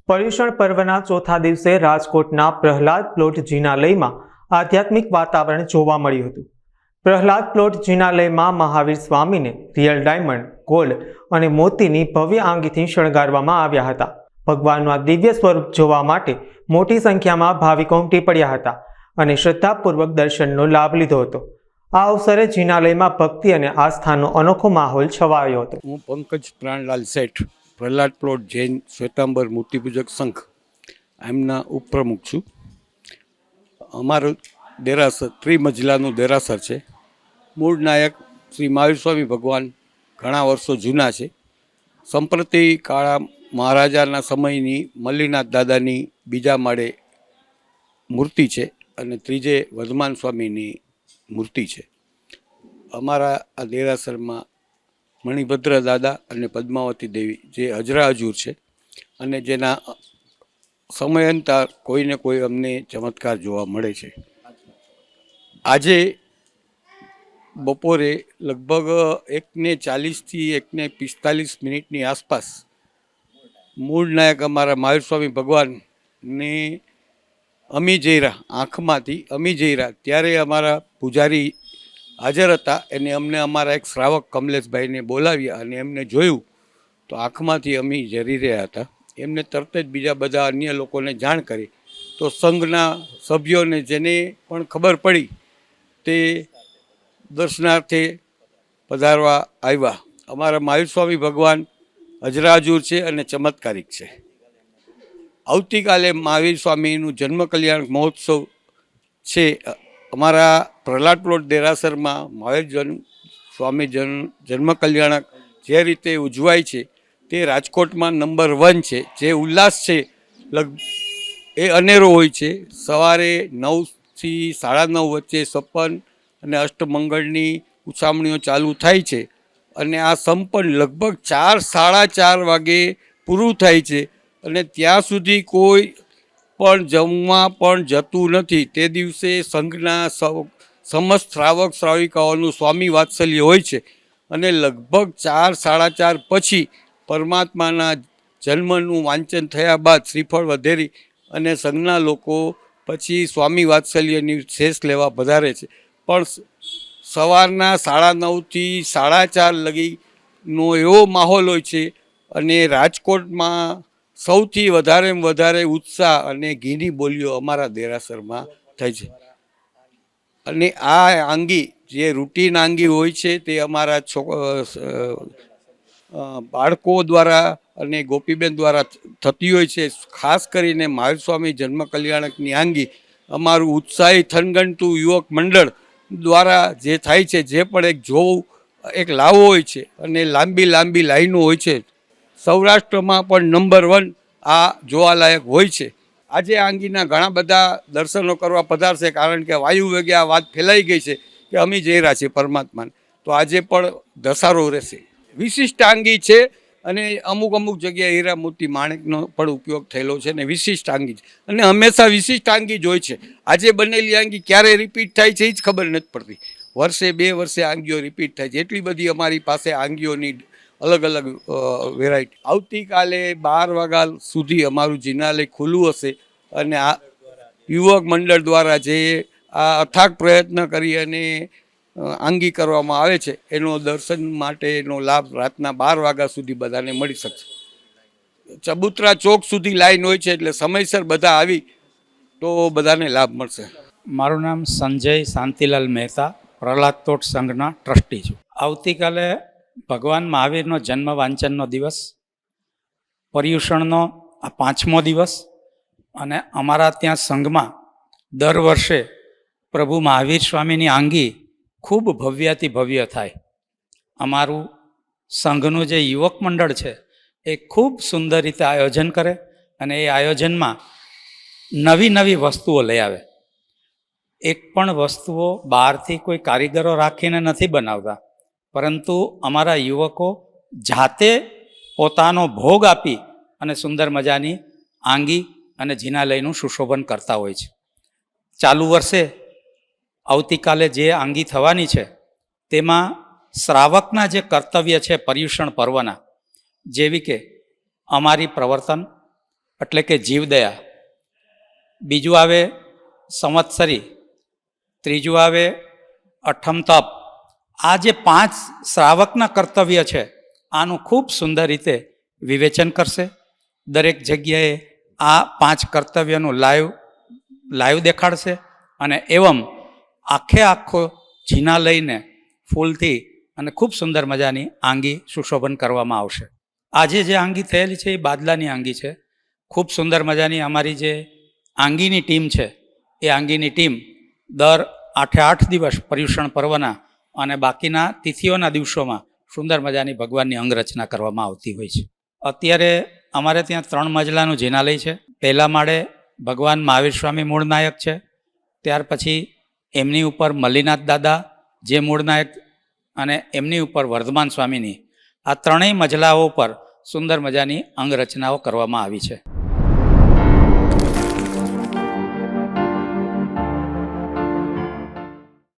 પર્યુષણ પર્વના ચોથા દિવસે રાજકોટના પ્રહલાદ પ્લોટ જિનાલયમાં આધ્યાત્મિક વાતાવરણ જોવા મળ્યું હતું। પ્રહલાદ પ્લોટ જિનાલયમાં મહાવીર સ્વામીને રિયલ ડાયમંડ, ગોલ્ડ અને મોતીની ભવ્ય આંગીથી શણગારવામાં આવ્યા હતા। ભગવાનનું આ દિવ્ય સ્વરૂપ જોવા માટે મોટી સંખ્યામાં ભાવિકો ઉમટી પડ્યા હતા અને શ્રદ્ધાપૂર્વક દર્શનનો લાભ લીધો હતો। આ અવસરે જિનાલયમાં ભક્તિ અને આસ્થાનો અનોખો માહોલ છવાયો હતો। હું પંકજ પ્રાણલાલ શેઠ, પ્રહલાદ પ્લોટ જૈન શ્વેતાંબર મૂર્તિપૂજક સંઘ એમના ઉપપ્રમુખ છું। અમારું દેરાસર ત્રિમજલાનું દેરાસર છે। મૂળ નાયક શ્રી મહાવીર સ્વામી ભગવાન ઘણા વર્ષો જૂના છે। સંપ્રતિ કાળા મહારાજાના સમયની મલ્લીનાથ દાદાની બીજા માળે મૂર્તિ છે અને ત્રીજે વર્ધમાન સ્વામીની મૂર્તિ છે। અમારા આ દેરાસરમાં મણિભદ્ર દાદા અને પદ્માવતી દેવી જે અજરા અજૂર છે અને જેના સમયાંતર કોઈને કોઈ અમને ચમત્કાર જોવા મળે છે। આજે બપોરે લગભગ 1:40થી 1:45 આસપાસ મૂળ નાયક અમારા મહાવીર સ્વામી ભગવાનને અમી જયરા આંખમાંથી અમી જયરા ત્યારે અમારા પૂજારી હાજર હતા। એને અમને અમારા એક શ્રાવક કમલેશભાઈને બોલાવ્યા અને એમને જોયું તો આંખમાંથી અમી જરી રહ્યા હતા। એમને તરત જ બીજા બધા અન્ય લોકોને જાણ કરી તો સંઘના સભ્યોને જેને પણ ખબર પડી તે દર્શનાર્થે પધારવા આવ્યા। અમારા મહાવીર સ્વામી ભગવાન અજરાજૂર છે અને ચમત્કારિક છે। આવતીકાલે મહાવીર સ્વામીનું જન્મ કલ્યાણ મહોત્સવ છે। અમારા પ્રહલાદ પ્લોટ દેરાસરમાં મહાવીર સ્વામી જન્મ કલ્યાણક જે રીતે ઉજવાય છે તે રાજકોટમાં નંબર 1 છે। જે ઉલ્લાસ છે એ અનેરો હોય છે। સવારે 9થી 9:30 વચ્ચે સપન અને અષ્ટમંગળની ઉછામણીઓ ચાલુ થાય છે અને આ સંપન્ન લગભગ 4-4:30 વાગે પૂરું થાય છે અને ત્યાં સુધી કોઈ પણ જમવા પણ જતું નથી। તે દિવસે સંઘના સમસ્ત શ્રાવક શ્રાવિકાઓનું સ્વામી વાત્સલ્ય હોય છે અને લગભગ 4-4:30 પછી પરમાત્માના જન્મનું વાંચન થયા બાદ શ્રીફળ વધેરી અને સંઘના લોકો પછી સ્વામી વાત્સલ્યની શેષ લેવા પધારે છે। પણ સવારના 9:30થી 4:30 લગીનો એવો માહોલ હોય છે અને રાજકોટમાં સૌથી વધારે ઉત્સાહ અને ઘીની બોલીઓ અમારા દેરાસરમાં થાય છે। અને આ આંગી જે રૂટીન આંગી હોય છે તે અમારા બાળકો દ્વારા અને ગોપીબેન દ્વારા થતી હોય છે। ખાસ કરીને મહાવીર સ્વામી જન્મ કલ્યાણકની આંગી અમારું ઉત્સાહી થનગનતું યુવક મંડળ દ્વારા જે થાય છે, જે પણ એક જોવું એક લાવો હોય છે અને લાંબી લાઈનો હોય છે। સૌરાષ્ટ્રમાં પણ નંબર 1 આ જોવાલાયક હોય છે। આજે આંગીના ઘણા બધા દર્શનો કરવા પધારશે કારણ કે વાયુ વેગે આ વાત ફેલાઈ ગઈ છે કે અમી જયરા છે પરમાત્માને, તો આજે પણ ધસારો રહેશે। વિશિષ્ટ આંગી છે અને અમુક જગ્યાએ હીરા મોતી માણેકનો પણ ઉપયોગ થયેલો છે અને વિશિષ્ટ આંગી છે અને હંમેશા વિશિષ્ટ આંગી જ હોય છે। આજે બનેલી આંગી ક્યારે રિપીટ થાય છે એ જ ખબર નથી પડતી। વર્ષે 2 વર્ષે આંગીઓ રિપીટ થાય છે। એટલી બધી અમારી પાસે આંગીઓની અલગ વેરાયટી। આવતીકાલે 12 વાગ્યા સુધી અમારું જિનાલય ખુલ્લું હશે અને આ યુવક મંડળ દ્વારા જે આ અથાગ પ્રયત્ન કરી અને આંગી કરવામાં આવે છે એનો દર્શન માટેનો લાભ રાતના 12 વાગ્યા સુધી બધાને મળી શકશે। ચબુતરા ચોક સુધી લાઈન હોય છે એટલે સમયસર બધા આવી તો બધાને લાભ મળશે। મારું નામ સંજય શાંતિલાલ મહેતા, પ્રહલાદ પ્લોટ સંઘના ટ્રસ્ટી છું। આવતીકાલે ભગવાન મહાવીરનો જન્મ વાંચનનો દિવસ, પર્યુષણનો આ 5મો દિવસ અને અમારા ત્યાં સંઘમાં દર વર્ષે પ્રભુ મહાવીર સ્વામીની આંગી ખૂબ ભવ્યાતિ ભવ્ય થાય। અમારું સંઘનું જે યુવક મંડળ છે એ ખૂબ સુંદર રીતે આયોજન કરે અને એ આયોજનમાં નવી વસ્તુઓ લઈ આવે। એક પણ વસ્તુઓ બહારથી કોઈ કારીગરો રાખીને નથી બનાવતા, પરંતુ અમારા યુવકો જાતે પોતાનો ભોગ આપી અને સુંદર મજાની આંગી અને જિનાલયનું સુશોભન કરતા હોય છે। ચાલુ વર્ષે આવતીકાલે જે આંગી થવાની છે તેમાં શ્રાવકના જે કર્તવ્ય છે પર્યુષણ પર્વના, જેવી કે અમારી પ્રવર્તન, એટલે કે જીવદયા, બીજું આવે સંવત્સરી, ત્રીજું આવે અઠમ તપ. આ જે 5 શ્રાવકના કર્તવ્ય છે આનું ખૂબ સુંદર રીતે વિવેચન કરશે. દરેક જગ્યાએ આ 5 કર્તવ્યનું લાઈવ દેખાડશે અને એવમ આખો ઝીણા લઈને ફૂલથી અને ખૂબ સુંદર મજાની આંગી સુશોભન કરવામાં આવશે. આજે જે આંગી થયેલી છે એ બાદલાની આંગી છે. ખૂબ સુંદર મજાની અમારી જે આંગીની ટીમ છે એ આંગીની ટીમ દર 8 દિવસ પર્યુષણ પર્વના અને બાકીના તિથિઓના દિવસોમાં સુંદર મજાની ભગવાનની અંગરચના કરવામાં આવતી હોય છે. અત્યારે અમારે ત્યાં 3 મજલાનું જિનાલય છે. પહેલા માળે ભગવાન મહાવીર સ્વામી મૂળ નાયક છે, ત્યાર પછી એમની ઉપર મલ્લીનાથ દાદા જે મૂળ નાયક અને એમની ઉપર વર્ધમાન સ્વામીની, આ 3 મજલાઓ પર સુંદર મજાની અંગરચનાઓ કરવામાં આવી છે.